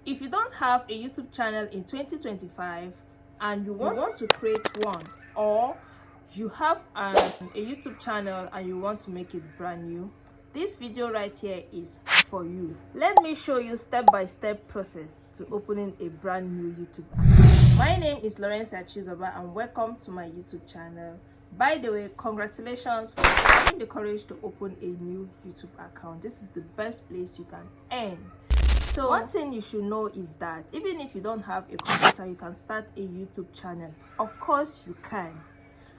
If you don't have a YouTube channel in 2025 and you want to create one, or you have a YouTube channel and you want to make it brand new, this video right here is for you. Let me show you step-by-step process to opening a brand new YouTube account. My name is Lawrence Achizoba and welcome to my YouTube channel. By the way, congratulations for having the courage to open a new YouTube account. This is the best place you can earn. So one thing you should know is that even if you don't have a computer, you can start a YouTube channel. Of course you can.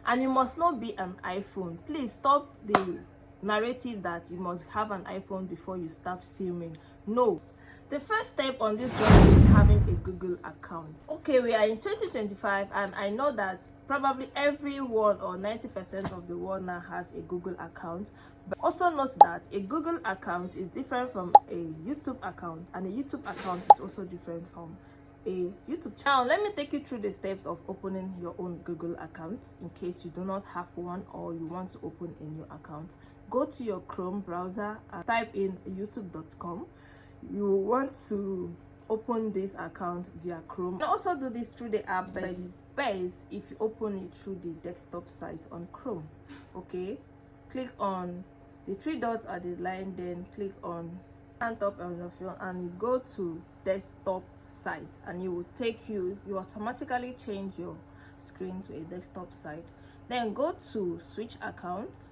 And you must not be an iPhone. Please stop the narrative that you must have an iPhone before you start filming. No. The first step on this journey is having a Google account. Okay, we are in 2025 and I know that probably everyone or 90% of the world now has a Google account. But also note that a Google account is different from a YouTube account, and a YouTube account is also different from a YouTube channel. Now, let me take you through the steps of opening your own Google account in case you do not have one or you want to open a new account. Go to your Chrome browser and type in youtube.com. You want to open this account via Chrome. You can also do this through the app, but it's best if you open it through the desktop site on Chrome. Okay, click on the three dots at the line, then click on hand up on your phone and you go to desktop site, and you automatically change your screen to a desktop site. Then go to switch accounts.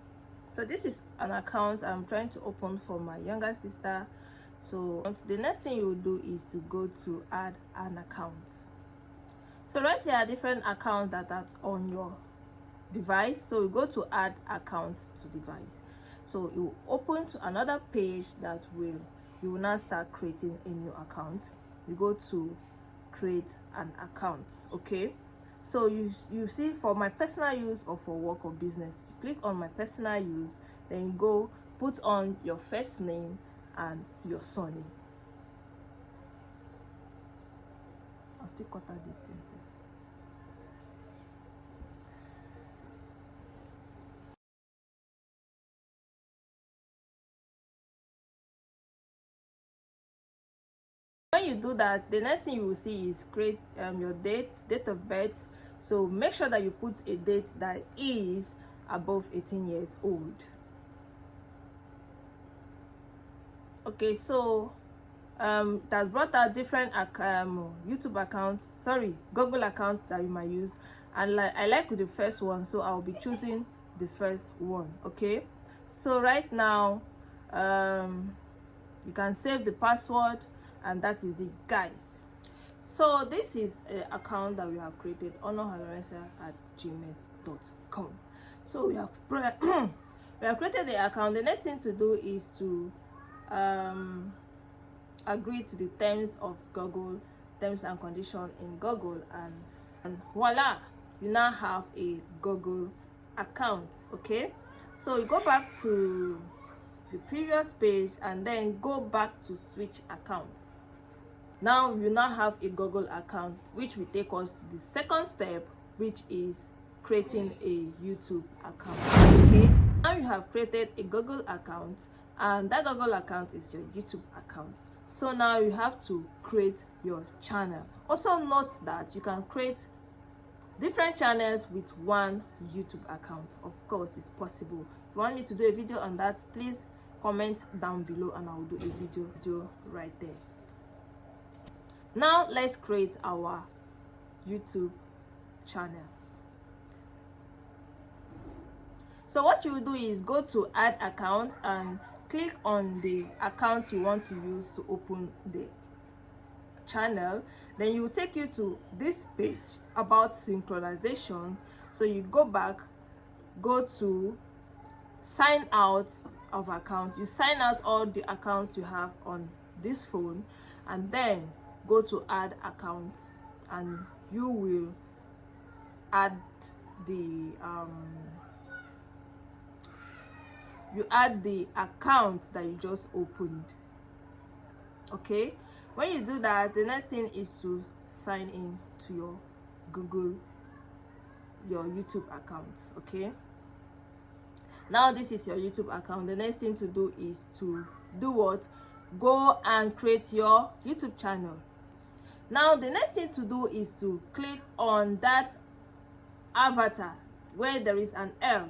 So this is an account I'm trying to open for my younger sister. So the next thing you will do is to go to add an account. So right here are different accounts that are on your device. So you go to add account to device. So you open to another page that you will now start creating a new account. You go to create an account. Okay, so you see, for my personal use or for work or business, you click on my personal use, then you go put on your first name and your surname. I'll still cut out this thing. When you do that, the next thing you will see is create your date of birth. So make sure that you put a date that is above 18 years old. Okay, so it has brought out different YouTube accounts, Google account that you might use, and I like the first one, so I'll be choosing the first one. Okay, so right now you can save the password, and that is it, guys. So this is an account that we have created, honorhaloresa@gmail.com. So we have created the account. The next thing to do is to agree to the terms and conditions in Google, and voila, you now have a Google account. Okay, so you go back to the previous page and then go back to switch accounts. Now you now have a Google account, which will take us to the second step, which is creating a YouTube account. Okay, now you have created a Google account, and that Google account is your YouTube account. So now you have to create your channel. Also note that you can create different channels with one YouTube account. Of course, it's possible. If you want me to do a video on that, please comment down below and I will do a video right there. Now let's create our YouTube channel. So what you will do is go to add account and click on the account you want to use to open the channel. Then you will take you to this page about synchronization. So you go back, go to sign out of account. You sign out all the accounts you have on this phone, and then go to add accounts, and you will add the account that you just opened. Okay, when you do that, the next thing is to sign in to your YouTube account. Okay, now this is your YouTube account. The next thing to do is to do what? Go and create your YouTube channel. Now the next thing to do is to click on that avatar where there is an L.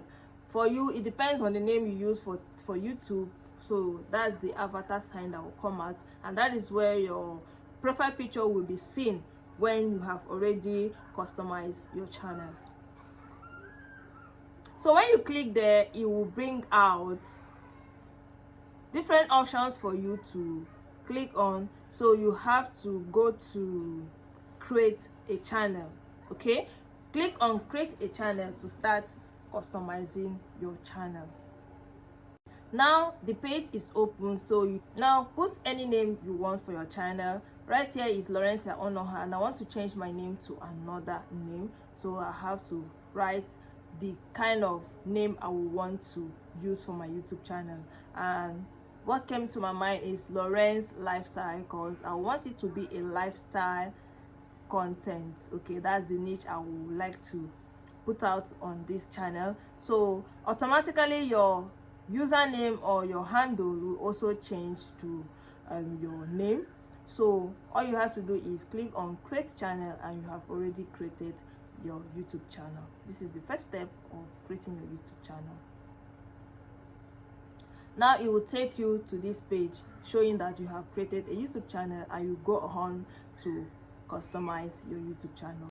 For you, it depends on the name you use for YouTube. So that's the avatar sign that will come out, and that is where your profile picture will be seen when you have already customized your channel. So when you click there, it will bring out different options for you to click on. So you have to go to create a channel. Okay, click on create a channel to start customizing your channel. Now the page is open, so you now put any name you want for your channel. Right here is Laurencia Onoha, and I want to change my name to another name, so I have to write the kind of name I will want to use for my YouTube channel. And what came to my mind is Lawrence Lifestyle, because I want it to be a lifestyle content. Okay, that's the niche I would like to put out on this channel. So automatically your username or your handle will also change to your name. So all you have to do is click on create channel, and you have already created your YouTube channel. This is the first step of creating your YouTube channel. Now it will take you to this page showing that you have created a YouTube channel, and you go on to customize your YouTube channel.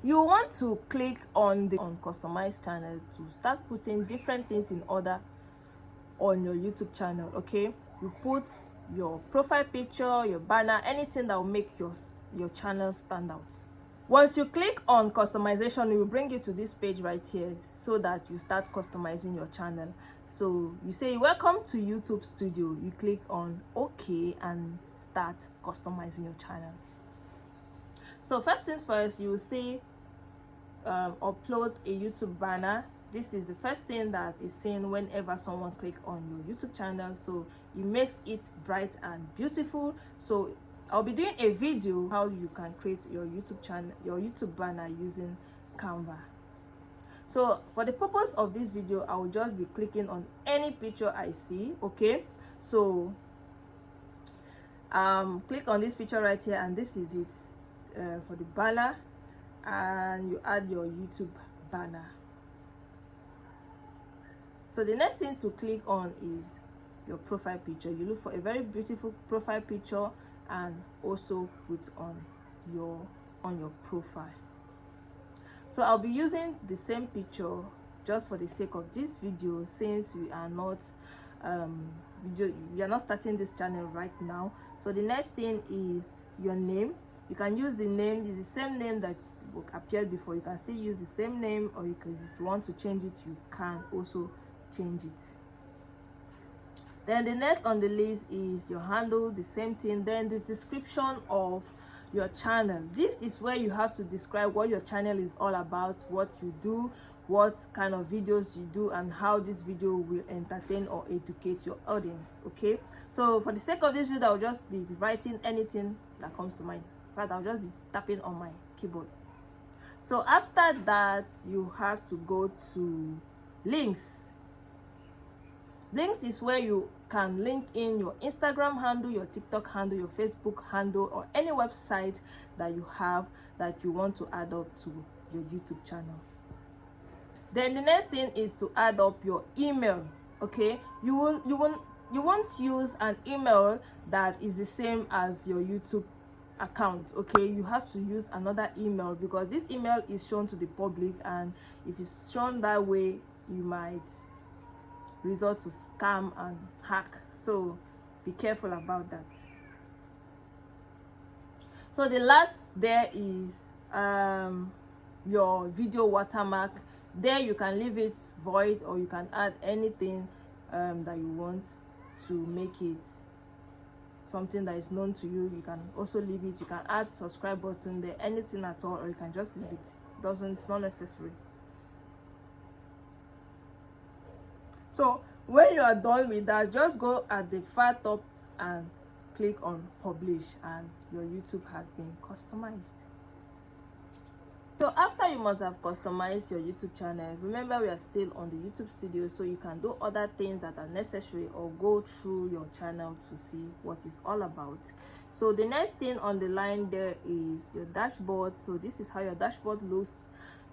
You want to click on the customize channel to start putting different things in order on your YouTube channel. Okay, you put your profile picture, your banner, anything that will make your channel stand out. Once you click on customization, it will bring you to this page right here, so that you start customizing your channel. So you say welcome to YouTube Studio, you click on OK and start customizing your channel. So first things first, you will say upload a YouTube banner. This is the first thing that is seen whenever someone clicks on your YouTube channel, so it makes it bright and beautiful. So I'll be doing a video how you can create your YouTube channel, your YouTube banner using Canva. So for the purpose of this video, I will just be clicking on any picture I see. Okay, so click on this picture right here, and this is it for the banner, and you add your YouTube banner. So the next thing to click on is your profile picture. You look for a very beautiful profile picture and also put on your profile. So I'll be using the same picture just for the sake of this video, since we are not starting this channel right now. So the next thing is your name. You can use the name, it's the same name that appeared before. You can still use the same name, or you can, if you want to change it, you can also change it. Then the next on the list is your handle, the same thing. Then the description of your channel. This is where you have to describe what your channel is all about, what you do, what kind of videos you do, and how this video will entertain or educate your audience. Okay, so for the sake of this video, I'll just be writing anything that comes to mind. In fact, I'll just be tapping on my keyboard. So after that, you have to go to links. Links is where you can link in your Instagram handle, your TikTok handle, your Facebook handle, or any website that you have that you want to add up to your YouTube channel. Then the next thing is to add up your email. Okay, you won't use an email that is the same as your YouTube account. Okay, you have to use another email, because this email is shown to the public, and if it's shown that way, you might resort to scam and hack. So be careful about that. So the last there is your video watermark. There you can leave it void, or you can add anything that you want to make it something that is known to you. You can also leave it. You can add subscribe button there, anything at all, or you can just leave it. It's not necessary. So when you are done with that, just go at the far top and click on publish, and your YouTube has been customized. So after you must have customized your YouTube channel, remember we are still on the YouTube Studio, so you can do other things that are necessary, or go through your channel to see what it's all about. So the next thing on the line there is your dashboard. So this is how your dashboard looks.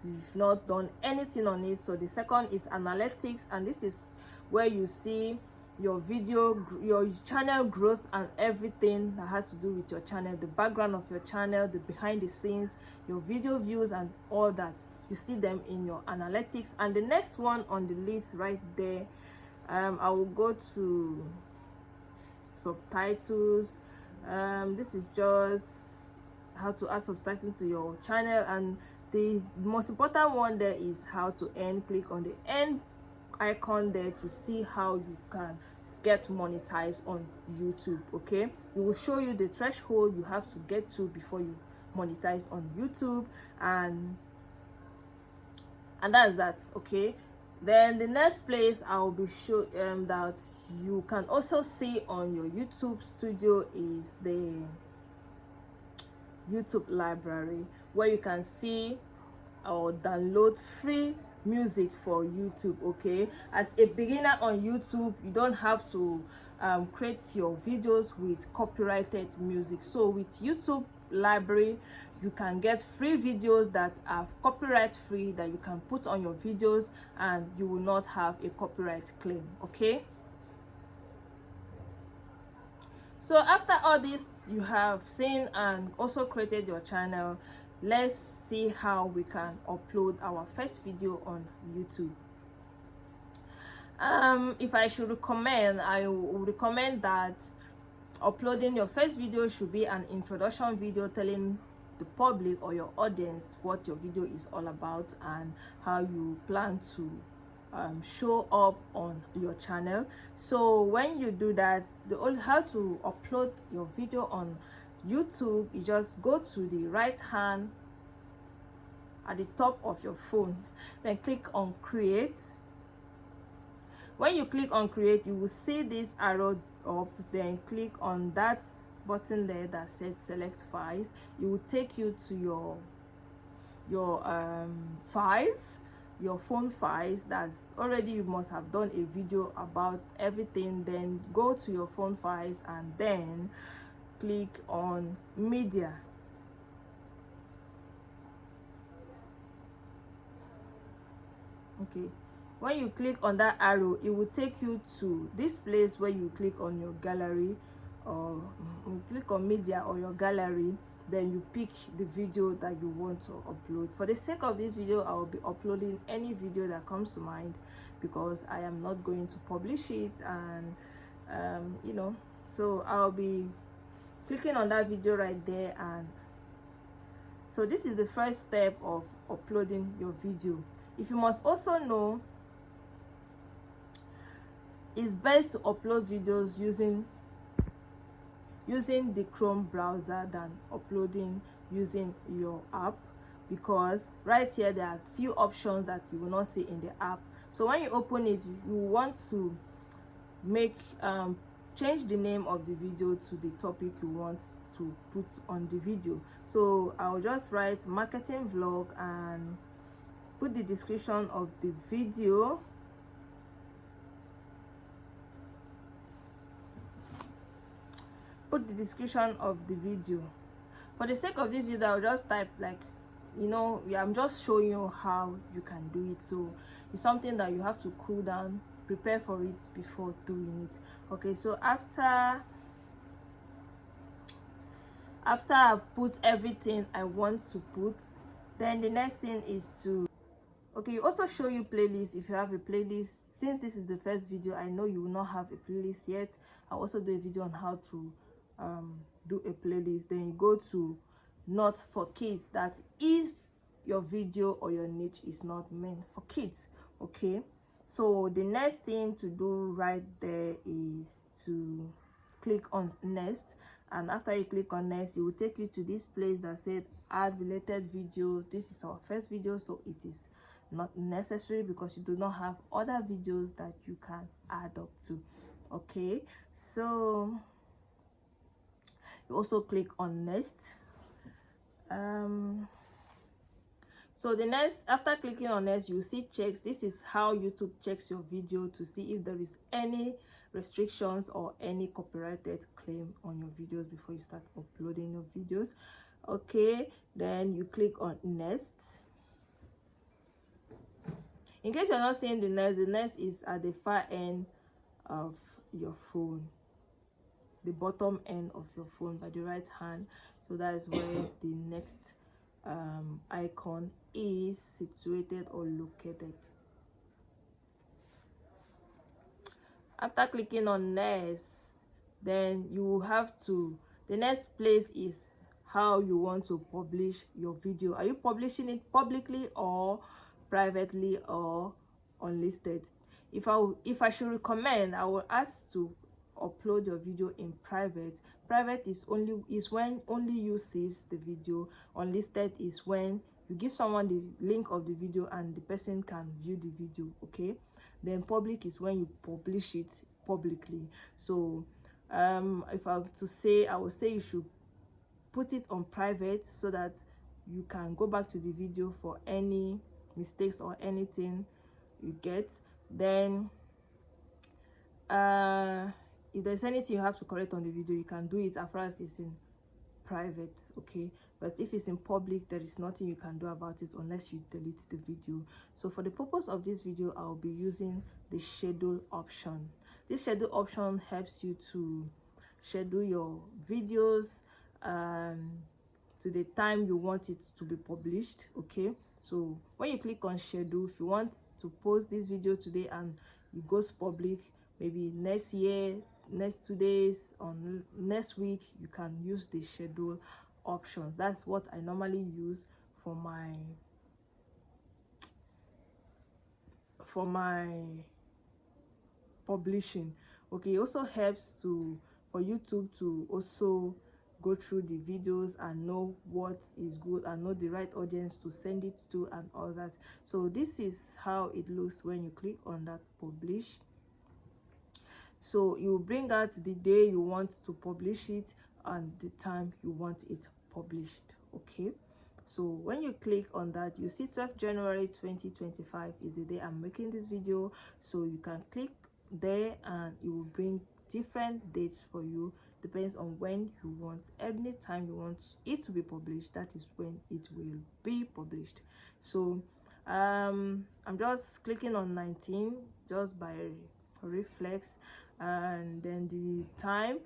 You've not done anything on it. So the second is analytics, and this is where you see your video, your channel growth, and everything that has to do with your channel, the background of your channel, the behind the scenes, your video views, and all that. You see them in your analytics. And the next one on the list right there, I will go to subtitles. This is just how to add subtitles to your channel, and the most important one there is how to end. Click on the end icon there to see how you can get monetized on YouTube. Okay, it will show you the threshold you have to get to before you monetize on YouTube, and that's that. Okay, then the next place I will be showing that you can also see on your YouTube studio is the YouTube library, where you can see or download free music for YouTube. Okay, as a beginner on YouTube, you don't have to create your videos with copyrighted music. So with YouTube library, you can get free videos that are copyright free that you can put on your videos, and you will not have a copyright claim. Okay, so after all this you have seen and also created your channel, let's see how we can upload our first video on YouTube. If I should recommend, I would recommend that uploading your first video should be an introduction video telling the public or your audience what your video is all about and how you plan to show up on your channel. So when you do that, how to upload your video on YouTube, you just go to the right hand at the top of your phone, then click on create. When you click on create, you will see this arrow up, then click on that button there that says select files. It will take you to your files, your phone files. That's already, you must have done a video about everything. Then go to your phone files and then click on media. Okay, when you click on that arrow, it will take you to this place where you click on your gallery, or you click on media or your gallery. Then you pick the video that you want to upload. For the sake of this video, I will be uploading any video that comes to mind, because I am not going to publish it, and you know, so I'll be clicking on that video right there. And so this is the first step of uploading your video. If you must also know, it's best to upload videos using the Chrome browser than uploading using your app, because right here there are few options that you will not see in the app. So when you open it, you want to make change the name of the video to the topic you want to put on the video. So I'll just write marketing vlog and put the description of the video. Put the description of the video. For the sake of this video, I'll just type, like, you know, I'm just showing you how you can do it. So it's something that you have to cool down, prepare for it before doing it. Okay, so after I've put everything I want to put, then the next thing is to, okay, you also show you playlist if you have a playlist. Since this is the first video, I know you will not have a playlist yet. I'll also do a video on how to do a playlist. Then you go to not for kids, that if your video or your niche is not meant for kids. Okay, so the next thing to do right there is to click on next, and after you click on next, it will take you to this place that said add related videos. This is our first video, so it is not necessary because you do not have other videos that you can add up to. Okay, so you also click on next. So the next, after clicking on next, you see checks. This is how YouTube checks your video to see if there is any restrictions or any copyrighted claim on your videos before you start uploading your videos. Okay, then you click on next. In case you're not seeing the next is at the far end of your phone, the bottom end of your phone by the right hand. So that is where the next icon is situated or located. After clicking on next, then you have to, the next place is how you want to publish your video. Are you publishing it publicly or privately or unlisted? If I should recommend, I will ask to upload your video in private. Private is when only you sees the video. Unlisted is when you give someone the link of the video and the person can view the video. Okay, then public is when you publish it publicly. So if I have to say, I would say you should put it on private so that you can go back to the video for any mistakes or anything you get. Then if there's anything you have to correct on the video, you can do it as far as it's in private. Okay, but if it's in public, there is nothing you can do about it unless you delete the video. So for the purpose of this video, I'll be using the schedule option. This schedule option helps you to schedule your videos to the time you want it to be published. Okay, so when you click on schedule, if you want to post this video today and it goes public maybe next year, next 2 days, or next week, you can use the schedule option. That's what I normally use for my publishing. Okay, it also helps for YouTube to also go through the videos and know what is good and know the right audience to send it to and all that. So this is how it looks when you click on that publish. So you bring out the day you want to publish it and the time you want it published. Okay, so when you click on that, you see 12th January 2025 is the day I'm making this video. So you can click there and it will bring different dates for you. Depends on when you want. Any time you want it to be published, that is when it will be published. So I'm just clicking on 19 just by reflex, and then the time.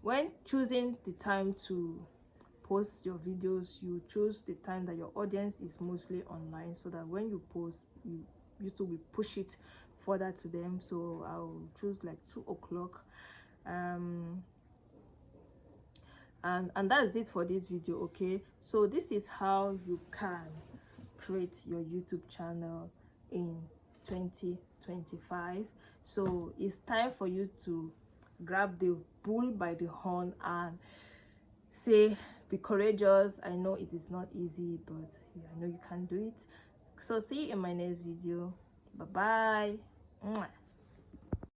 When choosing the time to post your videos, you choose the time that your audience is mostly online, so that when you post, YouTube will push it further to them. So I'll choose like 2 o'clock. And that's it for this video. Okay, so this is how you can create your YouTube channel in 2025. So it's time for you to grab the bull by the horn and say, be courageous. I know it is not easy, but I know you can do it. So see you in my next video. Bye bye.